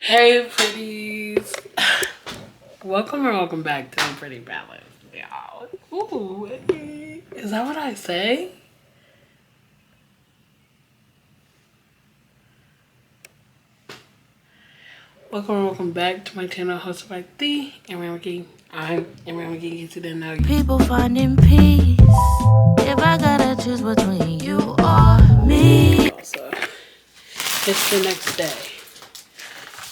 Hey, pretties. Welcome or welcome back to the Pretty Balance, y'all. Ooh, hey. Is that what I say? Welcome or welcome back to my channel hosted by The Amran McGee. I'm Amran McGee. You didn't know. People finding peace. If I gotta choose between you or me. Also, it's the next day.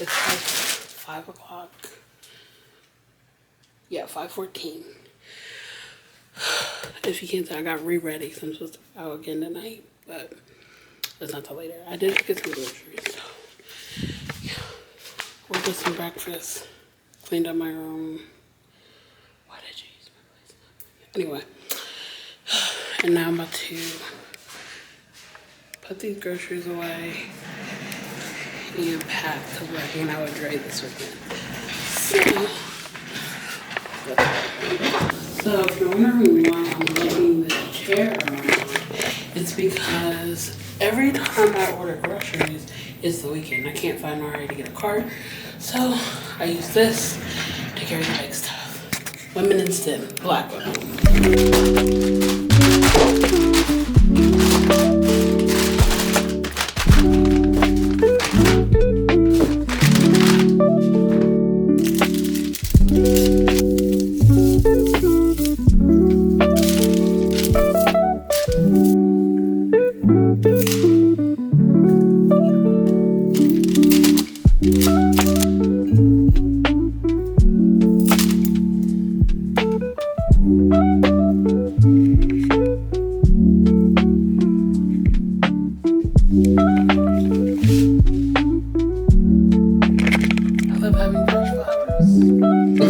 It's like 5 o'clock. Yeah, 5:14. If you can't tell, I got re-ready because I'm supposed to go out again tonight, but it's not till later. I did get some groceries, so yeah. We'll get some breakfast, cleaned up my room. Why did you use my place? Anyway, and now I'm about to put these groceries away and pack because we're hanging out with Dre this weekend. So if you're wondering why I'm lugging this chair around, it's because every time I order groceries, it's the weekend. I can't find nowhere to get a cart, so I use this to carry the big stuff. Women in STEM, black women.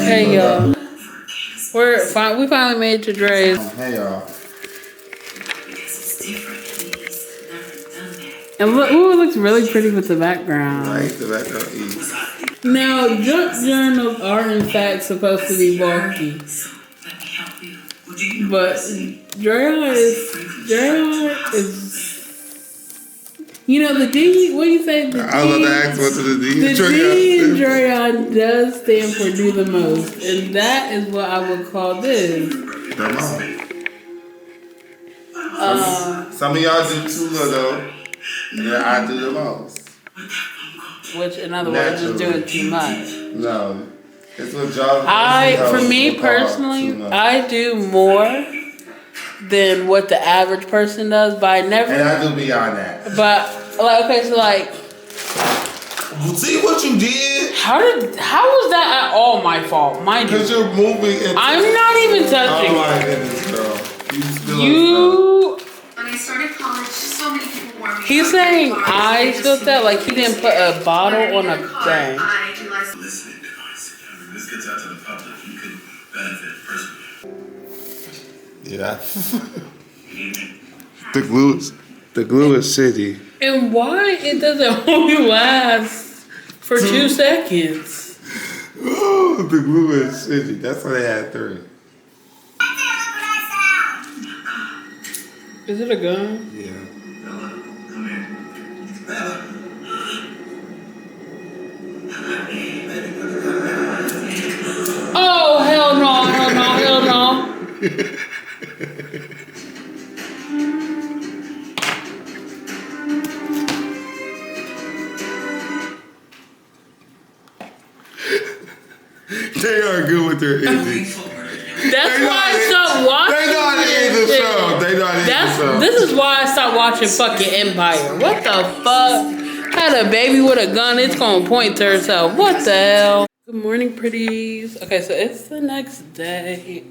Hey y'all, we finally made it to Dre's. Hey y'all. And look, ooh, it looks really pretty with the background. Right, the background is. Now, junk journals are in fact supposed to be bulky, but Dre is. You know, the D, what do you say? I was about to ask what the D The D in Dreon does stand for do the most. And that is what I would call this. The most. Some of y'all do too little, and then I do the most. Which, in other words, is doing too much. No. It's what y'all for me personally, I do more than what the average person does, but I never. And I do beyond that. But like, okay, so like, see what you did? how was that at all my fault? Mind you, Because you're moving. I'm not even touching. Oh my goodness, girl! When I started college, so many people warned me. He's saying I spilled that like he didn't put a bottle on a thing. Listening device. When this gets out to the public, you could benefit personally. Yeah. The glue is shitty. And why it doesn't only last for 2 seconds? Oh, the glue is shitty. That's why they had 3. Is it a gun? Yeah. Bella, come here. Bella. Oh, hell no, hell no, hell no. They are good with their endings. That's why I stopped watching. They know how to end the show. They know how to end the show. This is why I stopped watching fucking Empire. What the fuck? Had a baby with a gun, it's gonna point to herself. What the hell? Good morning, pretties. Okay, so it's the next day.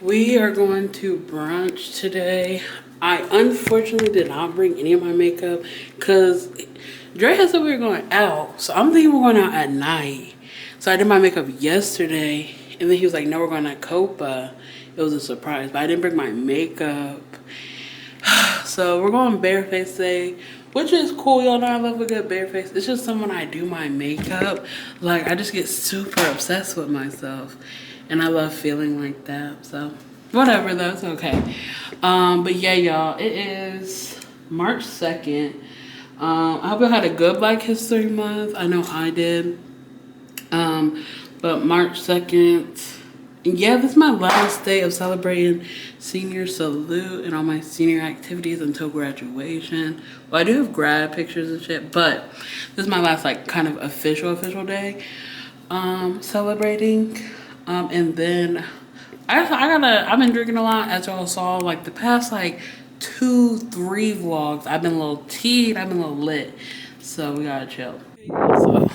We are going to brunch today. I unfortunately did not bring any of my makeup because Dre had said we were going out. So I'm thinking we're going out at night. So I did my makeup yesterday. And then he was like, no, we're going to Copa. It was a surprise. But I didn't bring my makeup. So we're going bareface today, which is cool. Y'all know I love a good bareface. It's just when I do my makeup, like I just get super obsessed with myself. And I love feeling like that. So whatever, though, it's okay. But yeah, y'all, it is March 2nd. I hope you had a good Black History Month. I know I did. But March 2nd, yeah, this is my last day of celebrating senior salute and all my senior activities until graduation. Well, I do have grad pictures and shit, but this is my last like kind of official day celebrating. And then I've been drinking a lot, as y'all saw, like the past like 2-3 vlogs. I've been a little teed, I've been a little lit, so we gotta chill. So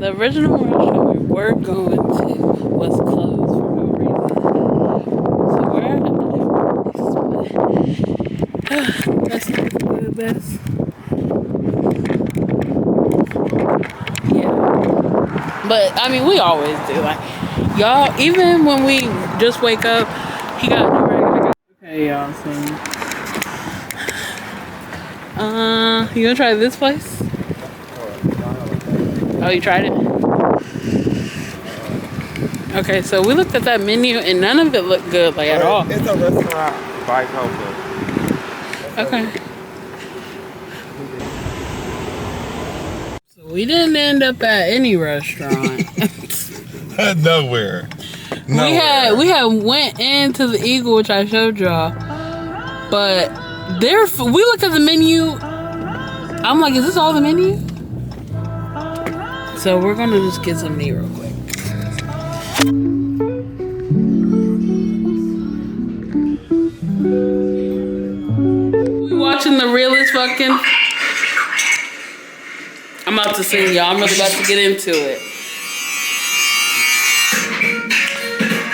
the original restaurant we were going to was closed for no reason. So we're at a different place. That's not the best. Yeah. But I mean, we always do. Like, y'all, even when we just wake up, he got no regular. Okay, y'all, so you gonna try this place? Oh, you tried it? Okay, so we looked at that menu and none of it looked good, like, at all. It's a restaurant by Coco. Okay. So we didn't end up at any restaurant. Nowhere. We had went into the Eagle, which I showed y'all, but we looked at the menu. I'm like, is this all the menu? So we're gonna just get some meat real quick. We watching the realest fucking. I'm about to sing, y'all. I'm really about to get into it.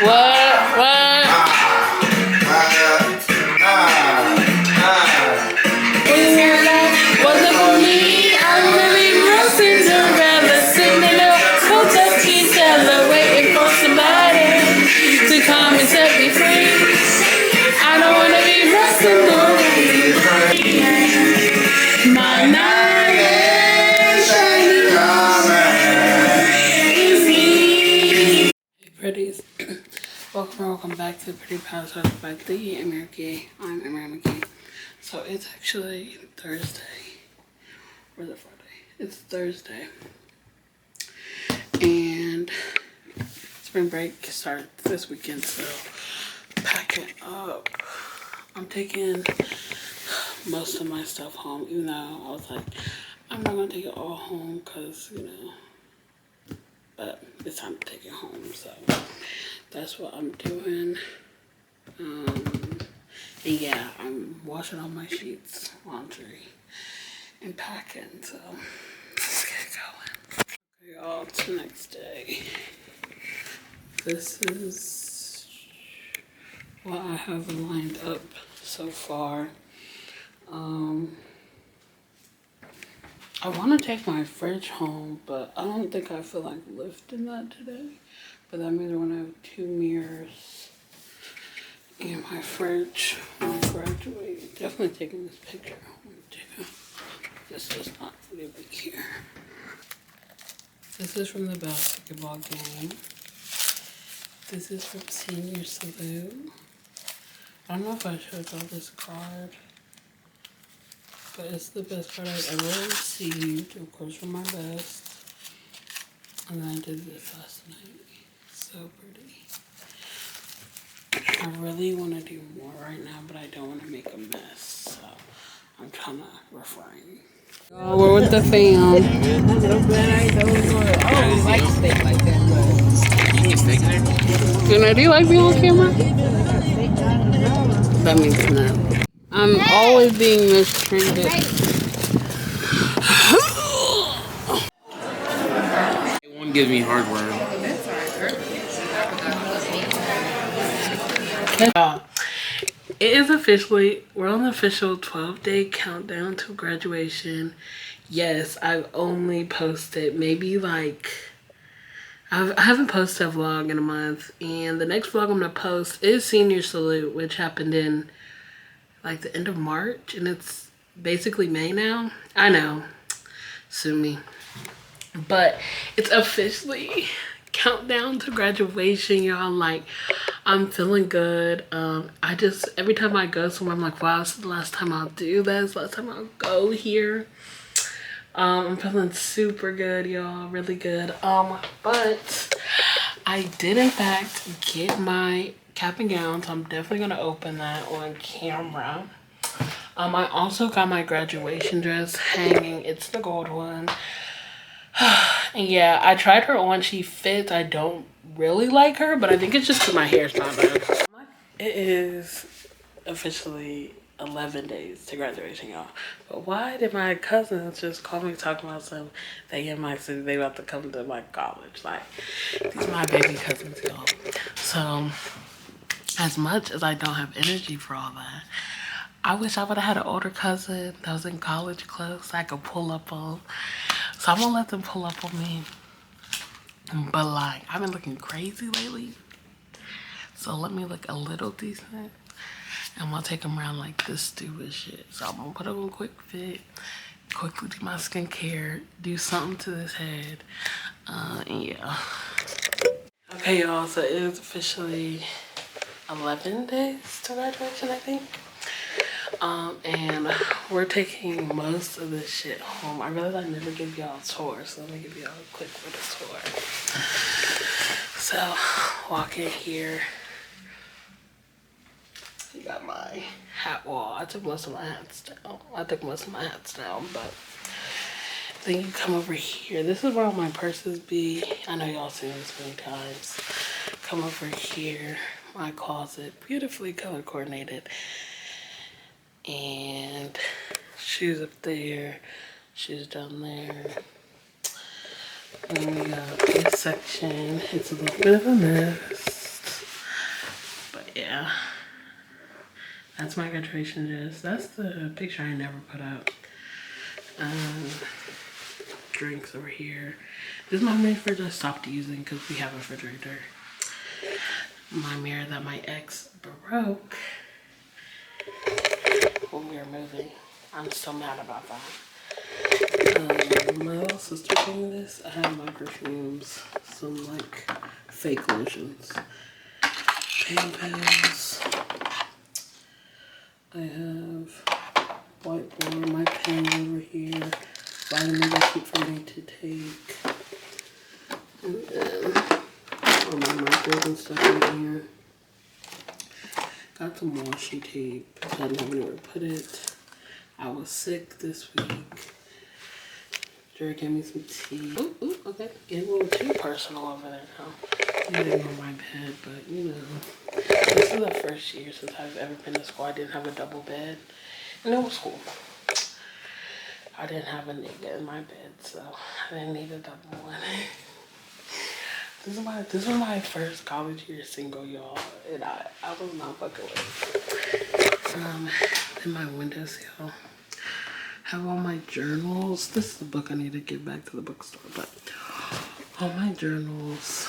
What? Wasn't for me, I'm really real Cinderella, sitting up, cold up, waiting for somebody to come and set me free. I don't wanna be resting on my night is shining. Hey, pretties. Welcome back to the Pretty Palace by the American. I'm American. So it's actually Thursday. Or is it Friday? It's Thursday. And spring break starts this weekend, so packing up. I'm taking most of my stuff home, even though I was like, I'm not gonna take it all home because, you know, but it's time to take it home, so that's what I'm doing. And yeah, I'm washing all my sheets, laundry, and packing, so let's get going. Okay, y'all, it's the next day. This is what I have lined up so far. I want to take my fridge home, but I don't think I feel like lifting that today. But that means I want to have 2 mirrors in my fridge when I graduate. Definitely taking this picture home too. This does not live here. This is from the basketball game. This is from Senior Salute. I don't know if I showed y'all this card, but it's the best card I've ever received, of course, from my best. And then I did this last night. So pretty. I really want to do more right now, but I don't want to make a mess, so I'm trying to refrain. Oh, we're with the fam. I'm so glad I don't like steak like that, but you can steak there. Do you like being on camera? That means no. I'm always being mistreated. One gives me heartburn. It is officially, we're on the official 12-day countdown to graduation. Yes, I've only posted maybe like, I haven't posted a vlog in a month. And the next vlog I'm going to post is Senior Salute, which happened in like the end of March. And it's basically May now. I know, sue me. But it's officially countdown to graduation, y'all. Like, I'm feeling good. I just, every time I go somewhere, I'm like, wow, this is the last time I'll do this. Last time I'll go here. I'm feeling super good, y'all. Really good. But I did, in fact, get my cap and gown. So I'm definitely going to open that on camera. I also got my graduation dress hanging. It's the gold one. And yeah, I tried her on. She fits. I don't really like her, but I think it's just because my hair's not bad. It is officially 11 days to graduation, y'all. But why did my cousins just call me talking about some, they in my city, they about to come to my college? Like, these are my baby cousins, y'all. So, as much as I don't have energy for all that, I wish I would have had an older cousin that was in college clothes I could pull up on. So I'm gonna let them pull up on me. But like, I've been looking crazy lately. So let me look a little decent. I'm gonna take them around like this stupid shit. So I'm gonna put on a quick fit, quickly do my skincare, do something to this head. And yeah. Okay, y'all, so it is officially 11 days to graduation, I think. And we're taking most of this shit home. I realized I never give y'all a tour, so let me give y'all a quick little tour. So, walk in here. You got my hat wall. I took most of my hats down. But then you come over here. This is where all my purses be. I know y'all seen this many times. Come over here. My closet, beautifully color coordinated. And shoes up there, shoes down there. And we got this section. It's a little bit of a mess. But yeah. That's my graduation dress. That's the picture I never put up. Drinks over here. This is my main fridge I stopped using because we have a refrigerator. My mirror that my ex broke when we were moving. I'm still mad about that. My little sister gave me this. I have my perfumes, some like fake lotions, pain pills. I have whiteboard, my pen over here, vitamins I keep forgetting to take, and then all my markers and stuff in here. Got some washi tape. I didn't have anywhere to put it. I was sick this week. Jared gave me some tea. Ooh, okay. Getting a little too personal over there now. I'm laying on my bed, but you know. This is the first year since I've ever been to school. I didn't have a double bed. And it was cool. I didn't have a nigga in my bed, so I didn't need a double one. This was my first college year single, y'all, and I was not fucking with it. In my windowsill, have all my journals. This is a book I need to get back to the bookstore, but all my journals.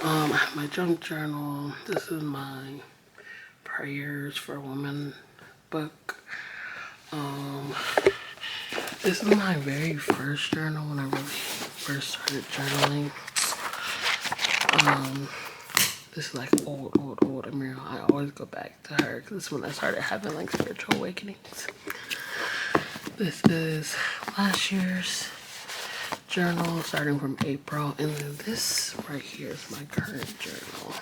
I have my junk journal. This is my prayers for a woman book. This is my very first journal when I really first started journaling. This is like old Amira. I always go back to her because this is when I started having like spiritual awakenings. This is last year's journal starting from April, and then this right here is my current journal.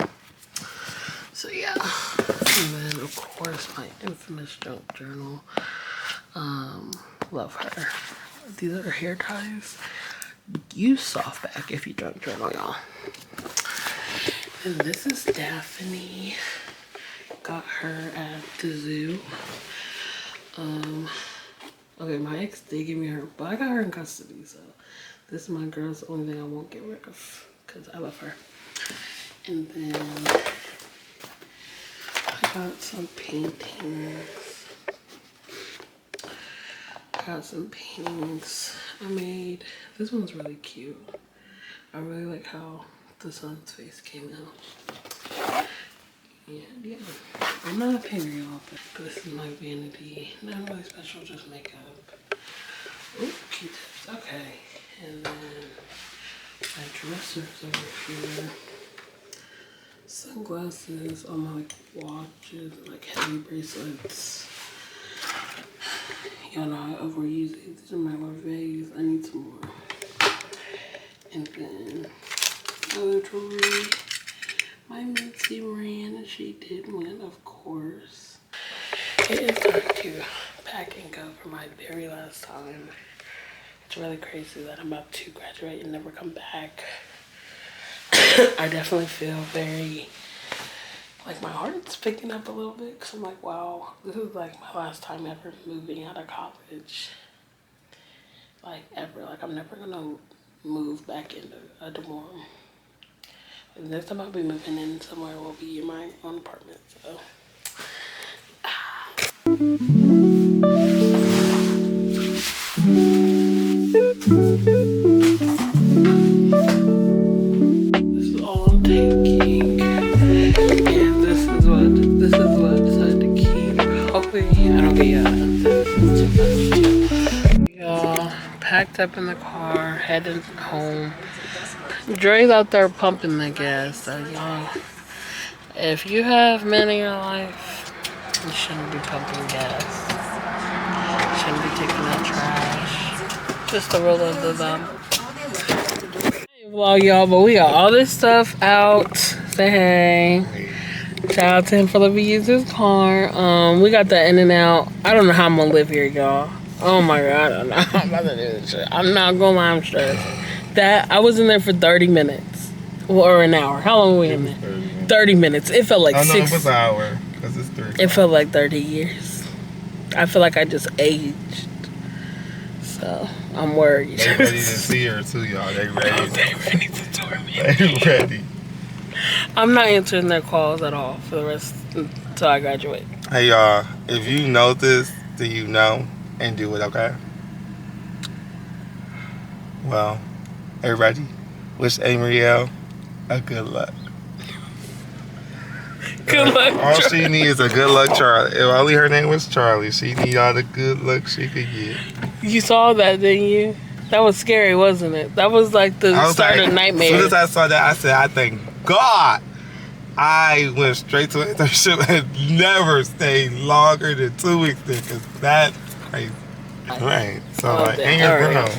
So yeah, and then of course my infamous junk journal. Love her. These are hair ties. Use softback if you junk journal, y'all. And this is Daphne. Got her at the zoo. Okay, my ex did give me her, but I got her in custody, so this is my girl's the only thing I won't get rid of because I love her. And then I got some paintings. Got some paintings I made. This one's really cute. I really like how the sun's face came out. And yeah, I'm not a painter, y'all, but this is my vanity. Not really special, just makeup. Ooh, Q-tips, okay. And then my dresser's over here. Sunglasses, all my like watches, like heavy bracelets. Y'all know I overuse these. These are my Larvays. I need some more. And then other jewelry. My Mitzi ran. She did win, of course. It is time to pack and go for my very last time. It's really crazy that I'm about to graduate and never come back. I definitely feel very, like my heart's picking up a little bit because I'm like, wow, this is like my last time ever moving out of college. Like ever, like I'm never gonna move back into a dorm. And next time I'll be moving in somewhere will be in my own apartment, so. This is all I'm taking. And this is what I decided to keep. Hopefully I don't get yelled at. This is too much. Y'all packed up in the car, heading home. Dre's out there pumping the gas, so y'all, if you have men in your life, you shouldn't be pumping gas. You shouldn't be taking out trash. Just a rule of the thumb. Hey, vlog y'all, but we got all this stuff out. Say hey. Shout out to him for letting me use his car. We got the in and out. I don't know how I'm gonna live here, y'all. Oh my god, I don't know how I'm about to do this shit. I'm not gonna lie, I'm stressed. That I was in there for 30 minutes or an hour. How long were we in there? 30 minutes. It felt like 6. It was an hour because it's 3. It felt like 30 years. I feel like I just aged. So I'm worried. They ready to see her too, y'all. They ready. They ready to tour me. They ready. I'm not answering their calls at all for the rest until I graduate. Hey y'all, if you know this, do you know and do it, okay? Well, everybody, wish Amrielle a good luck. Good luck. All she needs is a good luck Charlie. If only her name was Charlie, she need all the good luck she could get. You saw that, didn't you? That was scary, wasn't it? That was like the start of nightmare. As soon as I saw that, I said, I thank God I went straight to internship and never stayed longer than 2 weeks there, because that's crazy. Right. So, like, and you're grown.